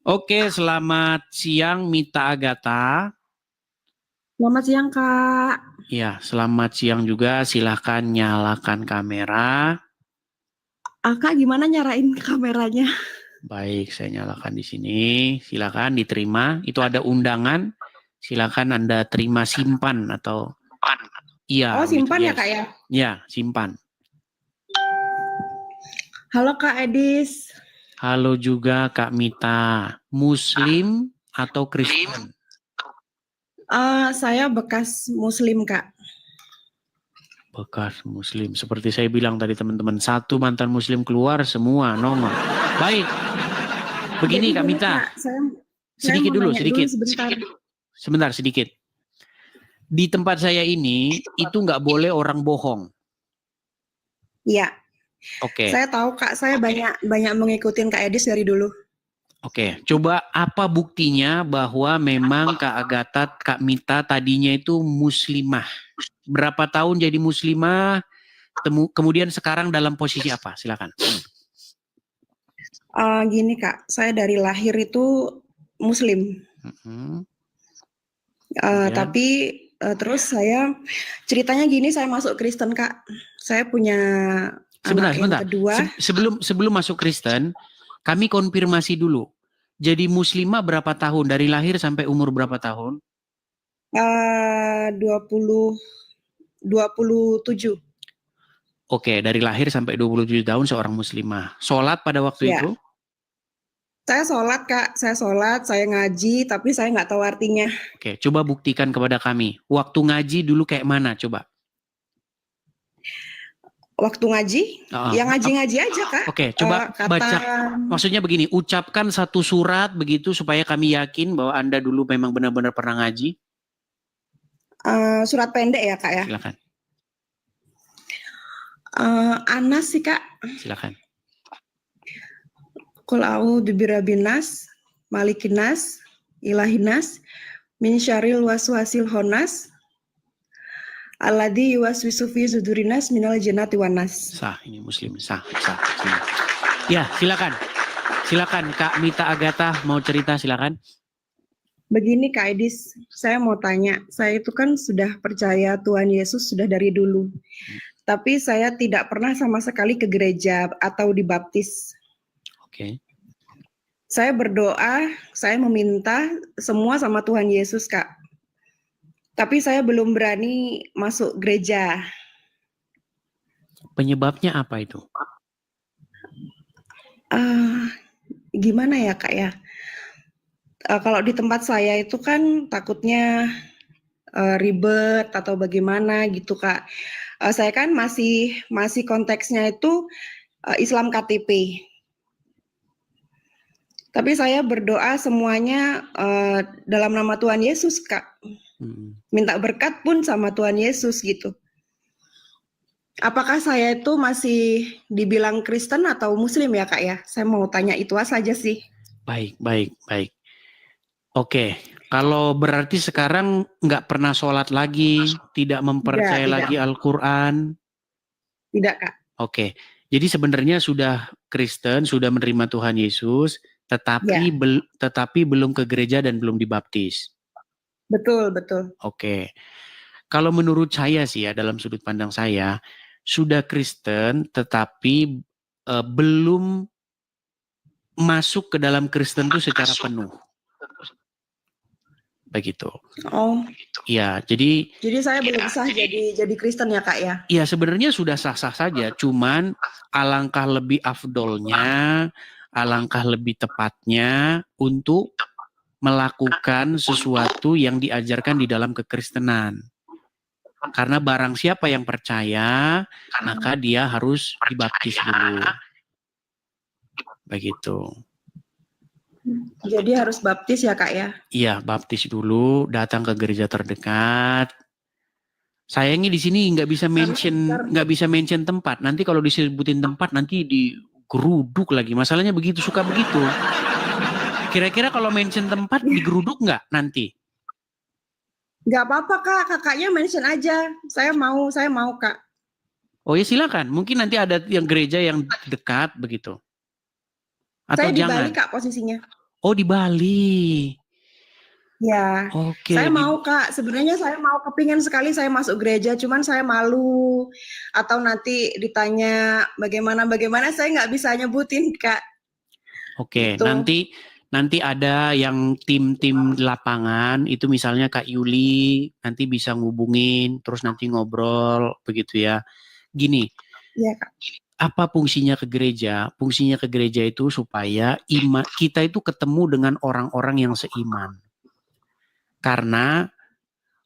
Oke, selamat siang Mita Agatha. Selamat siang, Kak. Ya, selamat siang juga. Silahkan nyalakan kamera. Kak, gimana nyarain kameranya? Baik, saya nyalakan di sini. Silakan diterima. Itu ada undangan. Silakan Anda terima simpan atau iya Oh, gitu. simpan ya, Kak Yes. ya? Ya, simpan. Halo, Kak Edis. Halo juga Kak Mita. Muslim atau Kristen? Saya bekas Muslim, Kak. Bekas Muslim. Seperti saya bilang tadi teman-teman, satu mantan Muslim keluar, semua nongol. Baik, Jadi begini Kak gini, Mita. Kak. Saya Sedikit mau dulu, nanya dulu sedikit. sebentar. Sebentar, sedikit. Di tempat saya ini, itu nggak boleh orang bohong. Iya, Oke, saya tahu, Kak. Saya banyak mengikutin Kak Edis dari dulu. oke. Coba apa buktinya bahwa memang Kak Agatha, Kak Mita tadinya itu muslimah? Berapa tahun jadi muslimah? Kemudian sekarang dalam posisi apa? Silakan. Gini, Kak. Saya dari lahir itu Muslim. Mhm. Kemudian, Tapi terus ceritanya gini, saya masuk Kristen, Kak. Saya punya anak yang sebentar. kedua. Sebelum masuk Kristen, kami konfirmasi dulu. Jadi muslimah berapa tahun? Dari lahir sampai umur berapa tahun? 27. Oke, dari lahir sampai 27 tahun seorang muslimah. Sholat pada waktu Ya, itu? saya sholat, Kak. Saya sholat, saya ngaji, tapi saya nggak tahu artinya. Oke, coba buktikan kepada kami. Waktu ngaji dulu kayak mana, coba? Waktu ngaji, ya ngaji-ngaji aja, Kak. Oke, coba baca. Maksudnya begini, ucapkan satu surat begitu supaya kami yakin bahwa Anda dulu memang benar-benar pernah ngaji. Surat pendek ya, Kak ya. Silakan. Anas sih, Kak. Silakan. Qul a'udzu birabbinas, malikinas, ilahinas, min syarril waswasil khannas, alladzi yuwaswisu fi sudurinas minal jannati wanas. Sah, ini muslim. Sah. Ya, silakan. Silakan Kak Mita Agatha mau cerita, silakan. Begini Kak Edis, saya mau tanya, saya itu kan sudah percaya Tuhan Yesus sudah dari dulu. Tapi saya tidak pernah sama sekali ke gereja atau dibaptis. Oke. Saya berdoa, saya meminta semua sama Tuhan Yesus, Kak. Tapi saya belum berani masuk gereja. Penyebabnya apa itu? Gimana ya, Kak ya? Kalau di tempat saya itu kan takutnya ribet atau bagaimana gitu, Kak. Saya kan masih konteksnya itu Islam KTP. Tapi saya berdoa semuanya dalam nama Tuhan Yesus, Kak. Minta berkat pun sama Tuhan Yesus gitu. Apakah saya itu masih dibilang Kristen atau Muslim ya, Kak ya? Saya mau tanya itu saja sih. Baik. Oke, kalau berarti sekarang nggak pernah sholat lagi, tidak mempercayai lagi Al-Quran? Tidak, Kak. Oke, jadi sebenarnya sudah Kristen, sudah menerima Tuhan Yesus, tetapi belum ke gereja dan belum dibaptis. Betul. Oke, kalau menurut saya sih ya, dalam sudut pandang saya, sudah Kristen tetapi belum masuk ke dalam Kristen itu secara penuh. Begitu. Oh. Ya, jadi saya belum sah jadi Kristen ya, Kak ya? Ya sebenarnya sudah sah-sah saja, cuman alangkah lebih afdolnya, alangkah lebih tepatnya untuk melakukan sesuatu yang diajarkan di dalam kekristenan. Karena barang siapa yang percaya, maka dia harus dibaptis dulu. Begitu. Jadi harus baptis ya, Kak ya? Iya, baptis dulu, datang ke gereja terdekat. Sayangnya di sini nggak bisa mention tempat. Nanti kalau disebutin tempat nanti digeruduk lagi. Masalahnya begitu, suka begitu. Kira-kira kalau mention tempat digeruduk nggak nanti? Nggak apa-apa, Kak. Kakaknya mention aja. Saya mau, Kak. Oh ya silakan. Mungkin nanti ada yang gereja yang dekat begitu. Atau saya di jangan. Bali, Kak, posisinya. Oh, di Bali. Ya, Oke, saya mau Kak. Sebenarnya saya mau kepingin sekali saya masuk gereja, cuman saya malu atau nanti ditanya bagaimana saya nggak bisa nyebutin Kak. Oke, Gitu. nanti ada yang tim-tim lapangan itu misalnya Kak Yuli nanti bisa ngubungin terus nanti ngobrol begitu ya. Gini, Iya Kak. apa fungsinya ke gereja? Fungsinya ke gereja itu supaya kita itu ketemu dengan orang-orang yang seiman. Karena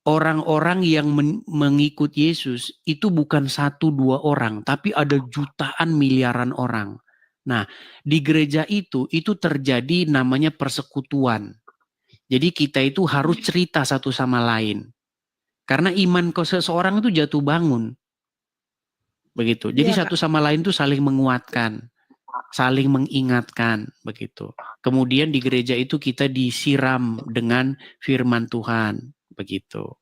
orang-orang yang mengikut Yesus itu bukan 1-2 orang, tapi ada jutaan miliaran orang. Nah, di gereja itu terjadi namanya persekutuan. Jadi kita itu harus cerita satu sama lain. Karena iman seseorang itu jatuh bangun. Begitu. Jadi Iya, satu Kak. sama lain itu saling menguatkan, saling mengingatkan, begitu. Kemudian di gereja itu kita disiram dengan firman Tuhan, begitu.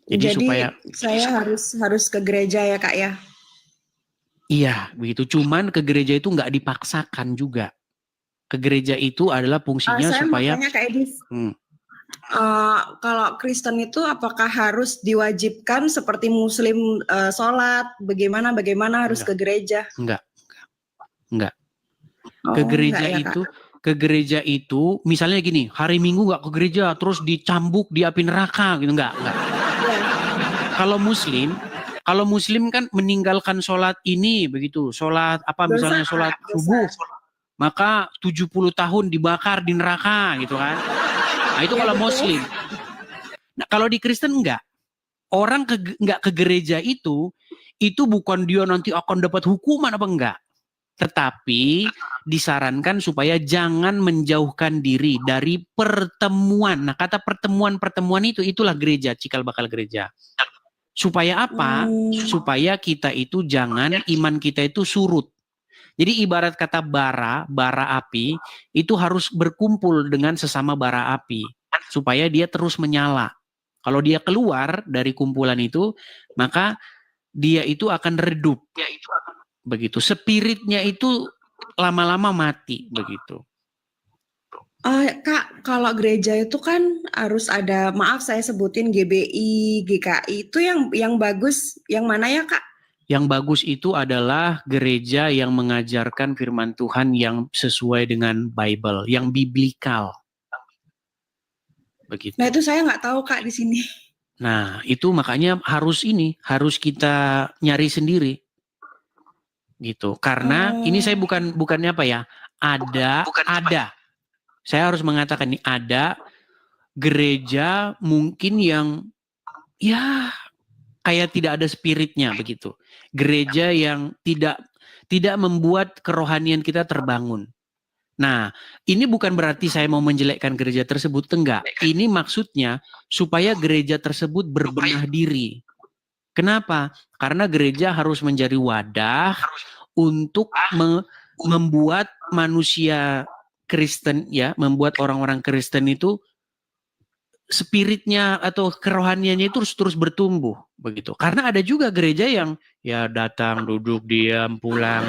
Jadi supaya saya harus ke gereja ya Kak ya. iya, begitu. Cuman ke gereja itu nggak dipaksakan juga. Ke gereja itu adalah fungsinya Saya mau supaya tanya Kak Edi, kalau Kristen itu apakah harus diwajibkan seperti Muslim sholat? Bagaimana harus ke gereja? Enggak. Oh, Ke gereja enggak ya, itu, Kak. ke gereja itu, misalnya gini, hari Minggu nggak ke gereja, terus dicambuk di api neraka gitu, enggak. Kalau Muslim kan meninggalkan sholat ini begitu, sholat apa misalnya sholat subuh, maka 70 tahun dibakar di neraka gitu kan. Nah itu kalau Muslim. Nah kalau di Kristen enggak. Orang nggak ke gereja itu bukan dia nanti akan dapat hukuman apa enggak. Tetapi disarankan supaya jangan menjauhkan diri dari pertemuan. Nah, kata pertemuan itulah gereja, cikal bakal gereja. Supaya apa? Supaya kita itu jangan iman kita itu surut. Jadi ibarat kata bara api itu harus berkumpul dengan sesama bara api supaya dia terus menyala. Kalau dia keluar dari kumpulan itu, maka dia itu akan redup. Begitu. Spiritnya itu lama-lama mati begitu. Kak, kalau gereja itu kan harus ada, maaf saya sebutin GBI, GKI, itu yang bagus, yang mana ya Kak? Yang bagus itu adalah gereja yang mengajarkan firman Tuhan yang sesuai dengan Bible, yang biblikal. Begitu. Nah itu saya nggak tahu Kak di sini. Nah itu makanya harus kita nyari sendiri. Gitu. Karena ini saya bukannya apa ya, ada. Saya harus mengatakan ini ada gereja mungkin yang ya kayak tidak ada spiritnya begitu. Gereja yang tidak membuat kerohanian kita terbangun. Nah, ini bukan berarti saya mau menjelekkan gereja tersebut, enggak. Ini maksudnya supaya gereja tersebut berbenah diri. Kenapa? Karena gereja harus menjadi wadah untuk membuat manusia Kristen ya, membuat orang-orang Kristen itu spiritnya atau kerohaniannya itu terus bertumbuh begitu. Karena ada juga gereja yang ya datang, duduk, diam, pulang,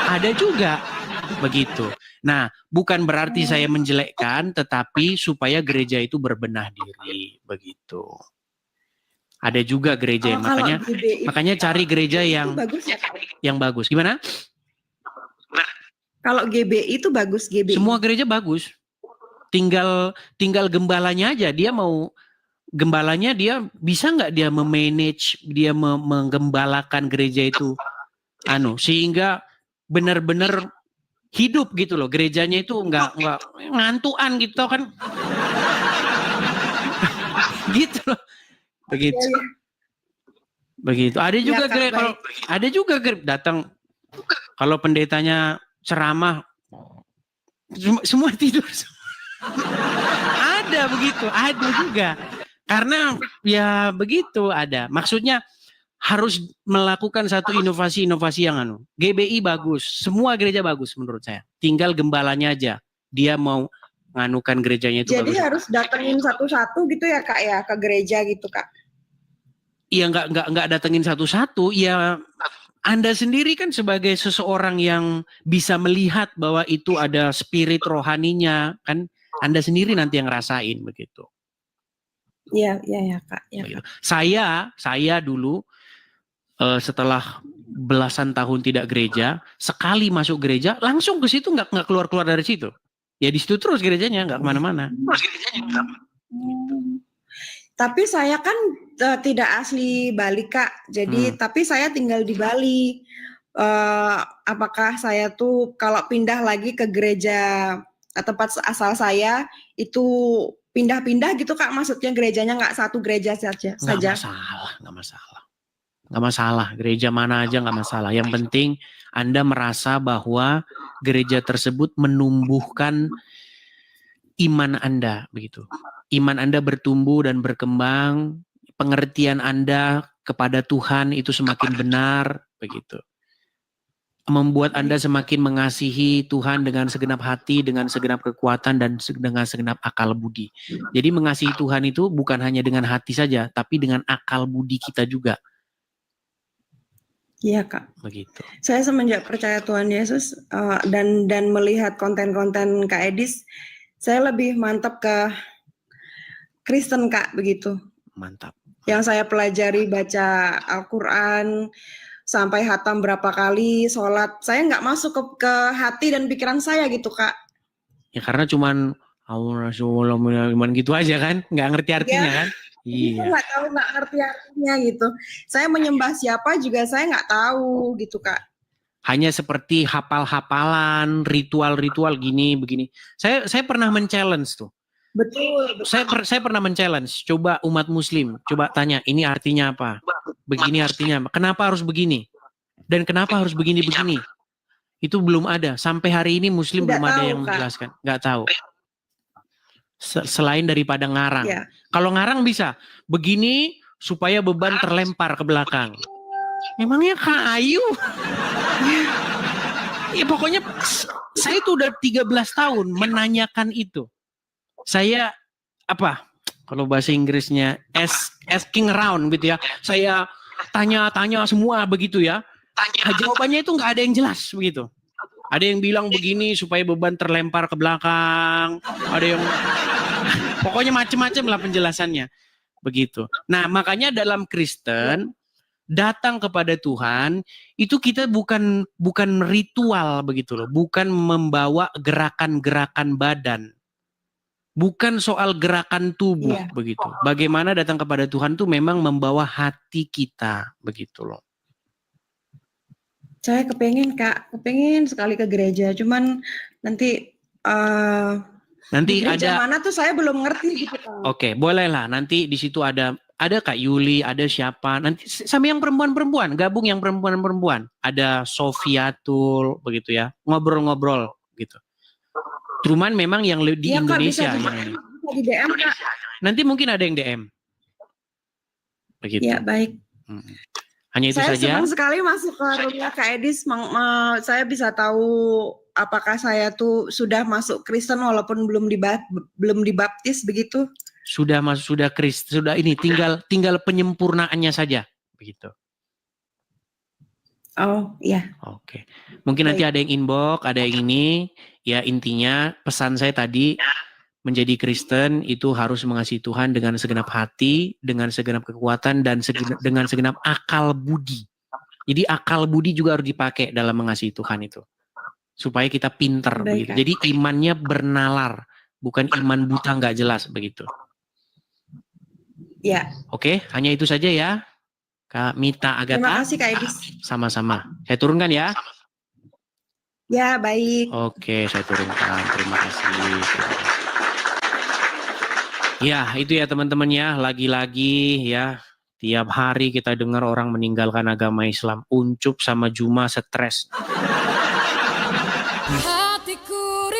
ada juga begitu. Nah, bukan berarti saya menjelekkan, tetapi supaya gereja itu berbenah diri begitu. Ada juga gereja yang makanya cari gereja yang bagus ya, yang bagus. Gimana? Kalau GBI itu bagus, GBI. Semua gereja bagus. Tinggal gembalanya aja, dia mau gembalanya dia bisa nggak dia memanage, dia menggembalakan gereja itu sehingga benar-benar hidup gitu loh, gerejanya itu nggak ngantuan gitu kan. Gitu loh. Begitu. Ada juga datang kalau pendetanya ceramah semua tidur. Ada begitu, ada juga. Karena ya begitu ada. Maksudnya harus melakukan satu inovasi yang GBI bagus, semua gereja bagus menurut saya. Tinggal gembalanya aja, dia mau nganukan gerejanya itu. Jadi bagus. Harus datengin satu-satu gitu ya Kak ya, ke gereja gitu Kak? Iya nggak datengin satu-satu, ya Anda sendiri kan sebagai seseorang yang bisa melihat bahwa itu ada spirit rohaninya, kan Anda sendiri nanti yang rasain begitu. Iya, Kak. Ya, Kak. Saya dulu setelah belasan tahun tidak gereja, sekali masuk gereja langsung ke situ, nggak keluar dari situ. Ya di situ terus gerejanya, nggak kemana-mana. Tapi saya kan tidak asli Bali, Kak. Jadi tapi saya tinggal di Bali. Apakah saya tuh kalau pindah lagi ke gereja tempat asal saya itu pindah-pindah gitu, Kak? Maksudnya gerejanya nggak satu gereja saja? Nggak masalah. Gereja mana aja nggak masalah. Yang penting Anda merasa bahwa gereja tersebut menumbuhkan iman Anda, begitu. Iman Anda bertumbuh dan berkembang, pengertian Anda kepada Tuhan itu semakin benar, begitu. Membuat Anda semakin mengasihi Tuhan dengan segenap hati, dengan segenap kekuatan, dan dengan segenap akal budi. Jadi mengasihi Tuhan itu bukan hanya dengan hati saja, tapi dengan akal budi kita juga. Iya, Kak. Begitu. Saya semenjak percaya Tuhan Yesus dan melihat konten-konten Kak Edis, saya lebih mantap ke Kristen, Kak, begitu. Mantap. Yang saya pelajari baca Al-Quran sampai hatam berapa kali, sholat, saya nggak masuk ke hati dan pikiran saya gitu, Kak. Ya karena cuman iman gitu aja kan, nggak ngerti artinya kan. Iya. Nggak ngerti artinya gitu. Saya menyembah siapa juga saya nggak tahu gitu, Kak. Hanya seperti hafal-hafalan, ritual-ritual gini begini. Saya pernah men-challenge tuh. Betul. Saya pernah men-challenge. Coba umat Muslim, coba tanya ini artinya apa? Begini artinya apa? Kenapa harus begini? Dan kenapa harus begini-begini? Itu belum ada. Sampai hari ini Muslim belum ada yang menjelaskan. Nggak tahu. Selain daripada ngarang. Ya. Kalau ngarang bisa. Begini supaya beban terlempar ke belakang. Memangnya kayu? Ya pokoknya saya itu udah 13 tahun menanyakan itu. Saya kalau bahasa Inggrisnya asking around gitu ya. Saya tanya-tanya semua begitu ya. Jawabannya itu nggak ada yang jelas begitu. Ada yang bilang begini supaya beban terlempar ke belakang. Ada yang pokoknya macam-macam lah penjelasannya. Begitu. Nah, makanya dalam Kristen datang kepada Tuhan itu kita bukan ritual begitu loh, bukan membawa gerakan-gerakan badan. Bukan soal gerakan tubuh begitu. Bagaimana datang kepada Tuhan tuh memang membawa hati kita begitu loh. Saya kepengen sekali ke gereja, cuman nanti di gereja ada mana tuh saya belum ngerti gitu. Oke, bolehlah nanti di situ ada Kak Yuli, ada siapa, nanti sama yang perempuan-perempuan, gabung yang perempuan-perempuan. Ada Sofiatul begitu ya, ngobrol-ngobrol gitu. Cuman memang yang di Indonesia Kak, bisa di DM, Kak. Nanti mungkin ada yang DM. Begitu. Ya, baik. Hanya itu saya saja. Saya senang sekali masuk ke rumah Kak Edis. Saya bisa tahu apakah saya tuh sudah masuk Kristen walaupun belum dibaptis begitu. Sudah Kristen, sudah ini tinggal penyempurnaannya saja begitu. Oh, iya. Oke. Mungkin nanti ada yang inbox, ada yang ini. Ya intinya pesan saya tadi, menjadi Kristen itu harus mengasihi Tuhan dengan segenap hati, dengan segenap kekuatan, dan dengan segenap akal budi. Jadi akal budi juga harus dipakai dalam mengasihi Tuhan itu. Supaya kita pinter begitu. Jadi imannya bernalar, bukan iman buta nggak jelas begitu. Ya. Oke, hanya itu saja ya. Kak Mita Agatha. Terima kasih Kak Edis. Sama-sama. Saya turunkan ya. Ya, baik. Oke, saya turunkan. Terima kasih. Ya, itu ya teman-teman ya. Lagi-lagi ya. Tiap hari kita dengar orang meninggalkan agama Islam. Uncup sama Juma stres. Hatiku